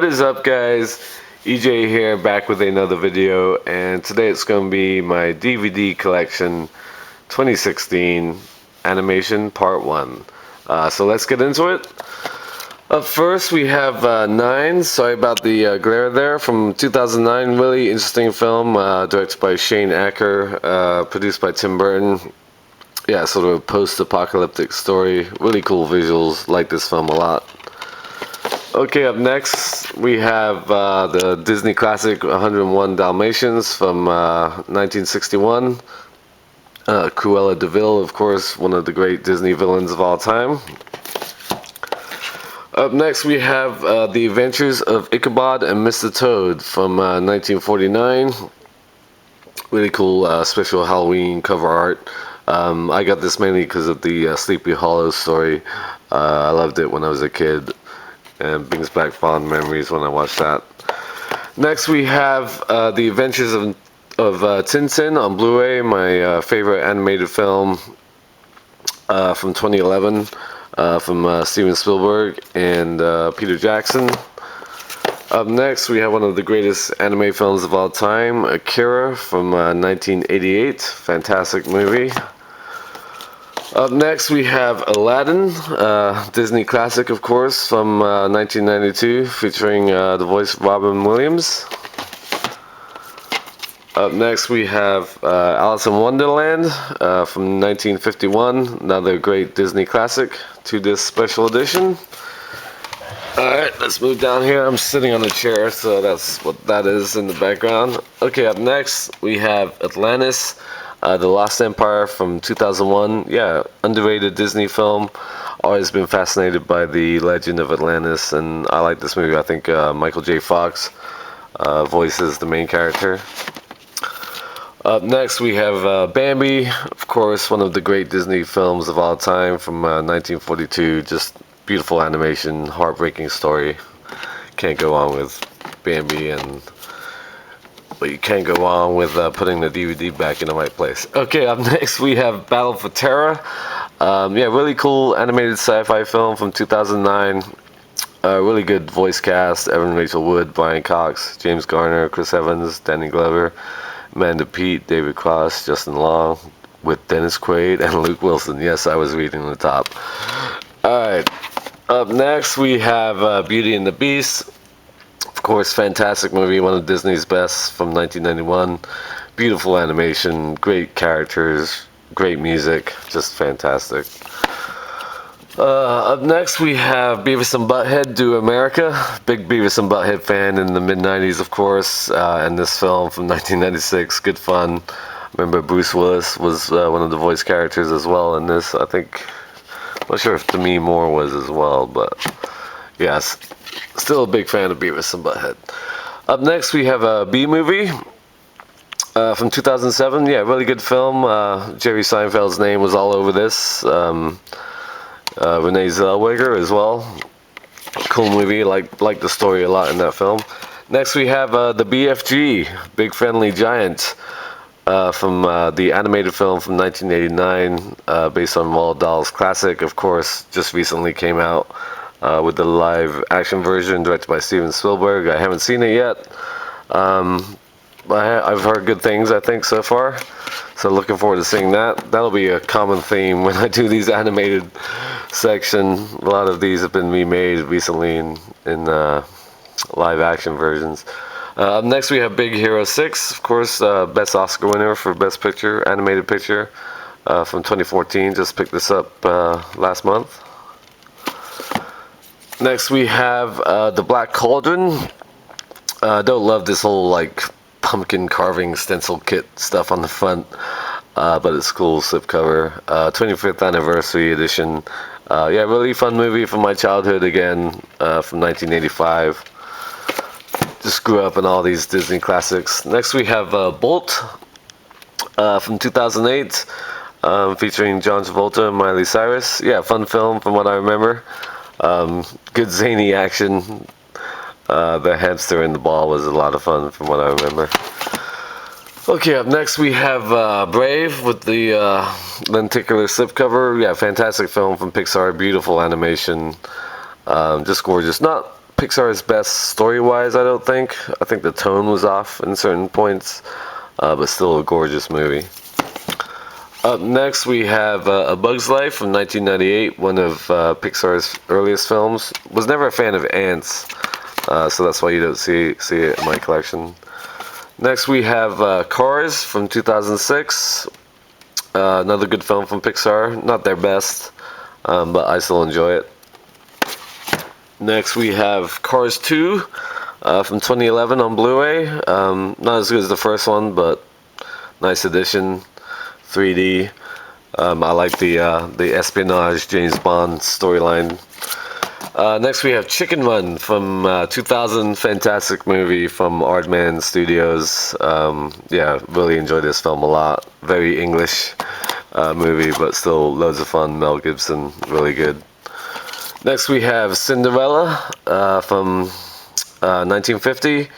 is up, guys? EJ here, back with another video, and today it's going to be my DVD collection 2016 animation part 1. So let's get into it. Up first we have Nine, sorry about the glare there, from 2009. Really interesting film, directed by Shane Acker, produced by Tim Burton. Yeah, sort of a post-apocalyptic story. Really cool visuals, like this film a lot. Okay, up next we have the Disney classic 101 Dalmatians from 1961. Cruella de Vil, of course, one of the great Disney villains of all time. Up next we have The Adventures of Ichabod and Mr. Toad from 1949. Really cool special Halloween cover art. I got this mainly because of the Sleepy Hollow story. I loved it when I was a kid, and brings back fond memories when I watch that. Next we have The Adventures of Tintin on Blu-ray, my favorite animated film from 2011, from Steven Spielberg and Peter Jackson. Up next we have one of the greatest anime films of all time, Akira from 1988, fantastic movie. Up next we have Aladdin, Disney classic of course, from 1992, featuring the voice of Robin Williams. Up next we have Alice in Wonderland from 1951, another great Disney classic, 2-disc special edition. Alright, let's move down here. I'm sitting on a chair, so that's what that is in the background. Okay, up next we have Atlantis, The Lost Empire from 2001. Yeah, underrated Disney film. Always been fascinated by the legend of Atlantis, and I like this movie. I think Michael J. Fox voices the main character. Up next we have Bambi, of course, one of the great Disney films of all time from 1942. Just beautiful animation, heartbreaking story. Can't go on with Bambi, but you can't go on with putting the DVD back in the right place. Okay, up next we have Battle for Terra. Yeah, really cool animated sci-fi film from 2009. Really good voice cast: Evan Rachel Wood, Brian Cox, James Garner, Chris Evans, Danny Glover, Amanda Peet, David Cross, Justin Long, with Dennis Quaid and Luke Wilson. Yes, I was reading the top. Alright, up next we have Beauty and the Beast. Of course, fantastic movie, one of Disney's best, from 1991. Beautiful animation, great characters, great music, just fantastic. Up next we have Beavis and Butthead Do America. Big Beavis and Butthead fan in the mid-90s, of course, and this film from 1996, good fun. Remember Bruce Willis was one of the voice characters as well in this. I think, I'm not sure if Demi Moore was as well, but yes, still a big fan of Beavis and Butthead. Up next we have a B-movie from 2007. Yeah, really good film. Jerry Seinfeld's name was all over this. Renee Zellweger as well. Cool movie, like the story a lot in that film. Next we have the BFG, Big Friendly Giant, from the animated film from 1989, based on Roald Dahl's classic. Of course, just recently came out with the live action version directed by Steven Spielberg. I haven't seen it yet. I've heard good things, I think, so far. So looking forward to seeing that. That'll be a common theme when I do these animated section. A lot of these have been remade recently in live action versions. Up next we have Big Hero 6, of course, best Oscar winner for Best Picture, Animated Picture, from 2014. Just picked this up last month. Next we have The Black Cauldron. Don't love this whole like pumpkin carving stencil kit stuff on the front, but it's cool slipcover. 25th anniversary edition. Yeah, really fun movie from my childhood again, from 1985. Just grew up in all these Disney classics. Next we have Bolt from 2008, featuring John Travolta and Miley Cyrus. Yeah, fun film from what I remember. Good zany action. The hamster and the ball was a lot of fun from what I remember. Okay, up next we have Brave with the lenticular slipcover. Yeah, fantastic film from Pixar. Beautiful animation, just gorgeous. Not Pixar's best story-wise, I don't think. I think the tone was off in certain points, but still a gorgeous movie. Up next, we have A Bug's Life from 1998, one of Pixar's earliest films. Was never a fan of ants, so that's why you don't see it in my collection. Next, we have Cars from 2006, another good film from Pixar. Not their best, but I still enjoy it. Next, we have Cars 2 from 2011 on Blu-ray. Not as good as the first one, but nice addition. 3D. I like the espionage James Bond storyline. Next, we have Chicken Run from 2000. Fantastic movie from Aardman Studios. Yeah, really enjoyed this film a lot. Very English movie, but still loads of fun. Mel Gibson, really good. Next, we have Cinderella from 1950.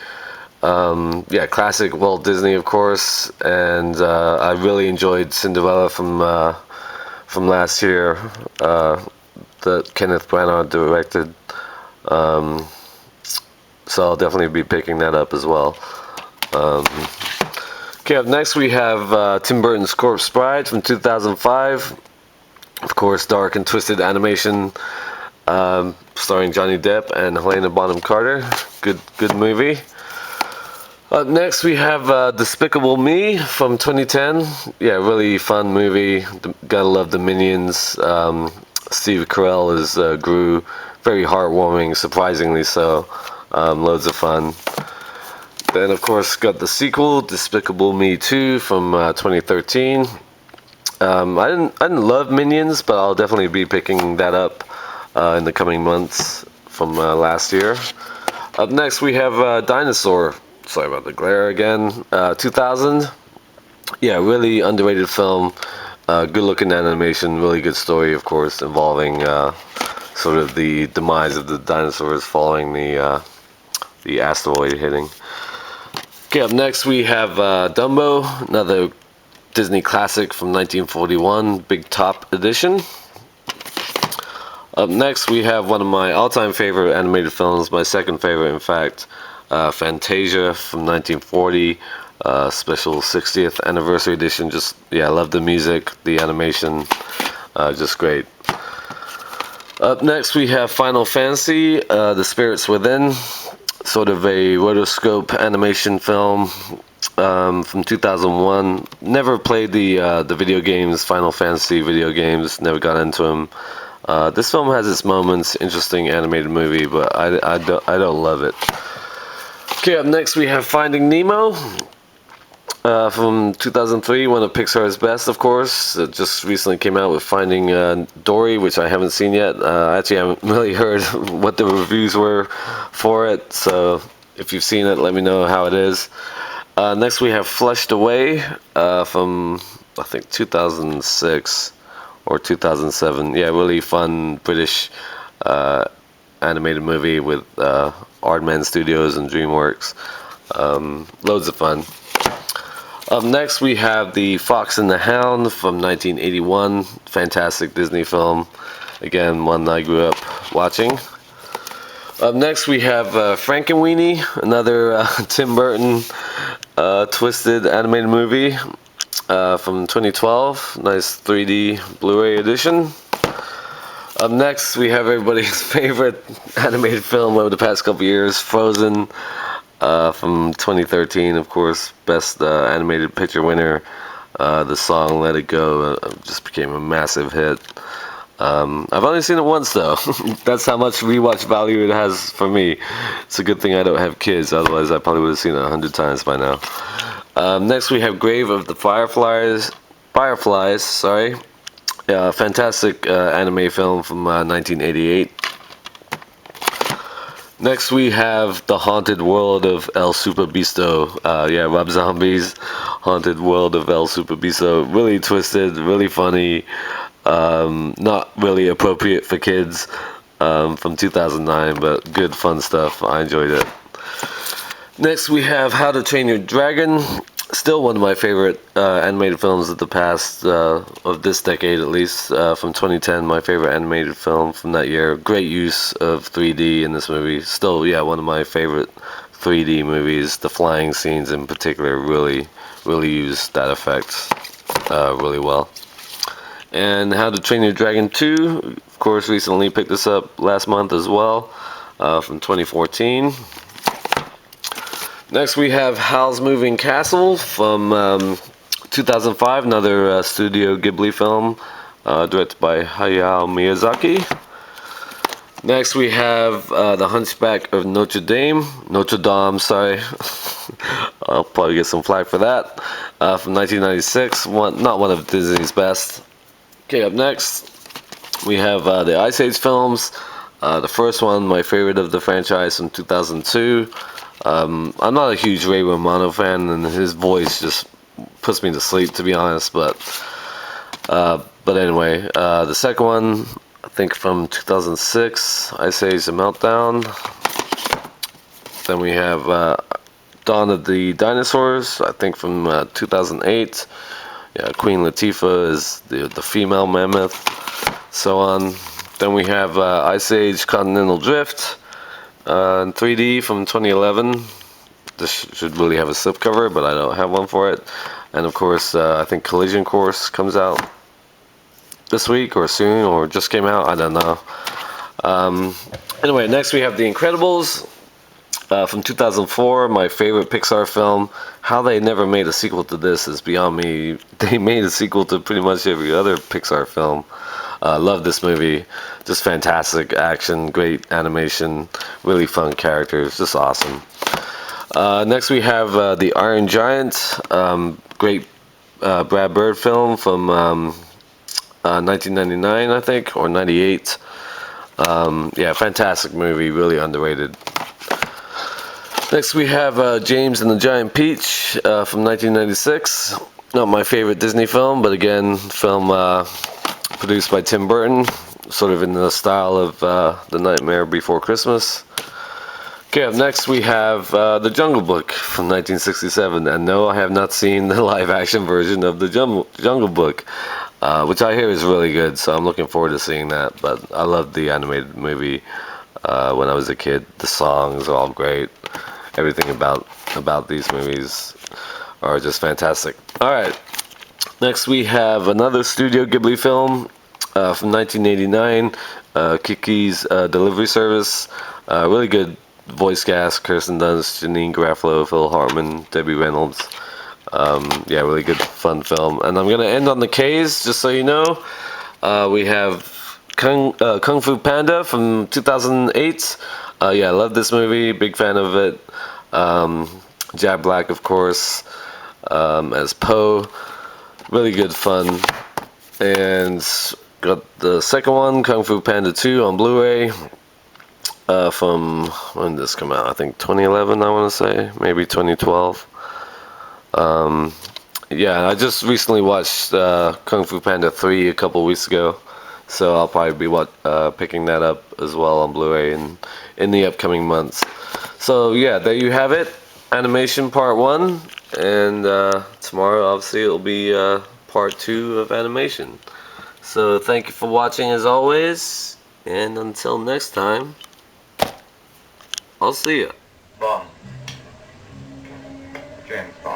Yeah, classic Walt Disney, of course, and I really enjoyed Cinderella from last year that Kenneth Branagh directed. So I'll definitely be picking that up as well. Okay, up next we have Tim Burton's Corpse Bride from 2005. Of course, dark and twisted animation. Starring Johnny Depp and Helena Bonham Carter. Good movie. Up next we have Despicable Me from 2010. Yeah, really fun movie. Gotta love the Minions. Steve Carell is Gru. Very heartwarming, surprisingly so. Loads of fun. Then of course got the sequel, Despicable Me 2 from 2013. I didn't love Minions, but I'll definitely be picking that up in the coming months from last year. Up next we have Dinosaur. Sorry about the glare again. 2000. Yeah, really underrated film. Good looking animation, really good story, of course, involving sort of the demise of the dinosaurs following the asteroid hitting. Okay, up next we have Dumbo, another Disney classic from 1941, Big Top edition. Up next we have one of my all-time favorite animated films, my second favorite in fact, Fantasia from 1940, special 60th anniversary edition. Just, yeah, I love the music, the animation, just great. Up next we have Final Fantasy, The Spirits Within, sort of a rotoscope animation film from 2001. Never played the video games, Final Fantasy video games, never got into them. This film has its moments, interesting animated movie, but I don't love it. Okay, up next we have Finding Nemo from 2003, one of Pixar's best, of course. It just recently came out with Finding Dory, which I haven't seen yet. I actually haven't really heard what the reviews were for it, so if you've seen it, let me know how it is. Next we have Flushed Away from, I think, 2006 or 2007. Yeah, really fun British animated movie with Aardman Studios and DreamWorks. Loads of fun. Up next we have The Fox and the Hound from 1981. Fantastic Disney film. Again, one I grew up watching. Up next we have Frankenweenie, another Tim Burton twisted animated movie from 2012. Nice 3D Blu-ray edition. Up next, we have everybody's favorite animated film over the past couple years, Frozen, from 2013, of course, best animated picture winner. The song Let It Go just became a massive hit. I've only seen it once, though. That's how much rewatch value it has for me. It's a good thing I don't have kids, otherwise I probably would have seen it 100 times by now. Next, we have Grave of the Fireflies, sorry. Fantastic anime film from 1988. Next we have The Haunted World of El Superbeasto. Yeah, Rob Zombie's Haunted World of El Superbeasto. Really twisted, really funny, not really appropriate for kids, from 2009, but good fun stuff. I enjoyed it. Next we have How to Train Your Dragon Still one of my favorite animated films of the past, of this decade at least, from 2010, my favorite animated film from that year. Great use of 3D in this movie. Still, yeah, one of my favorite 3D movies. The flying scenes in particular really used that effect really well. And How to Train Your Dragon 2, of course, recently picked this up last month as well, from 2014. Next we have Howl's Moving Castle from 2005, another Studio Ghibli film, directed by Hayao Miyazaki. Next we have The Hunchback of Notre Dame, sorry. I'll probably get some flack for that, from 1996, not one of Disney's best. Okay, up next we have the Ice Age films. The first one, my favorite of the franchise, from 2002. I'm not a huge Ray Romano fan, and his voice just puts me to sleep, to be honest. But anyway, the second one, I think from 2006, Ice Age: The Meltdown. Then we have Dawn of the Dinosaurs, I think from 2008. Yeah, Queen Latifah is the female mammoth, so on. Then we have Ice Age: Continental Drift in 3D from 2011. This should really have a slipcover, but I don't have one for it. And of course, I think Collision Course comes out this week or soon, or just came out, I don't know. Anyway, next we have The Incredibles from 2004, my favorite Pixar film. How they never made a sequel to this is beyond me. They made a sequel to pretty much every other Pixar film. Love this movie. Just fantastic action, great animation, really fun characters, just awesome. Next we have The Iron Giant, great Brad Bird film from 1999, I think, or 98. Yeah, fantastic movie, really underrated. Next we have James and the Giant Peach from 1996. Not my favorite Disney film, but again, film produced by Tim Burton, sort of in the style of The Nightmare Before Christmas. Okay, up next we have The Jungle Book from 1967, and no, I have not seen the live-action version of The Jungle Book, which I hear is really good, so I'm looking forward to seeing that. But I loved the animated movie when I was a kid. The songs are all great. Everything about these movies are just fantastic. Alright, next we have another Studio Ghibli film from 1989, Kiki's Delivery Service. Really good voice cast: Kirsten Dunst, Janine Garofalo, Phil Hartman, Debbie Reynolds. Yeah, really good, fun film. And I'm going to end on the K's, just so you know. We have Kung Fu Panda from 2008. Yeah, I love this movie, big fan of it. Jack Black, of course, as Poe. Really good fun. And got the second one, Kung Fu Panda 2, on Blu-ray. From, when did this come out? I think 2011, I want to say. Maybe 2012. Yeah, I just recently watched Kung Fu Panda 3 a couple weeks ago. So I'll probably be picking that up as well on Blu-ray in the upcoming months. So yeah, there you have it. Animation part 1. And tomorrow, obviously, it'll be part 2 of animation. So thank you for watching as always. And until next time, I'll see ya. Bond. James Bond.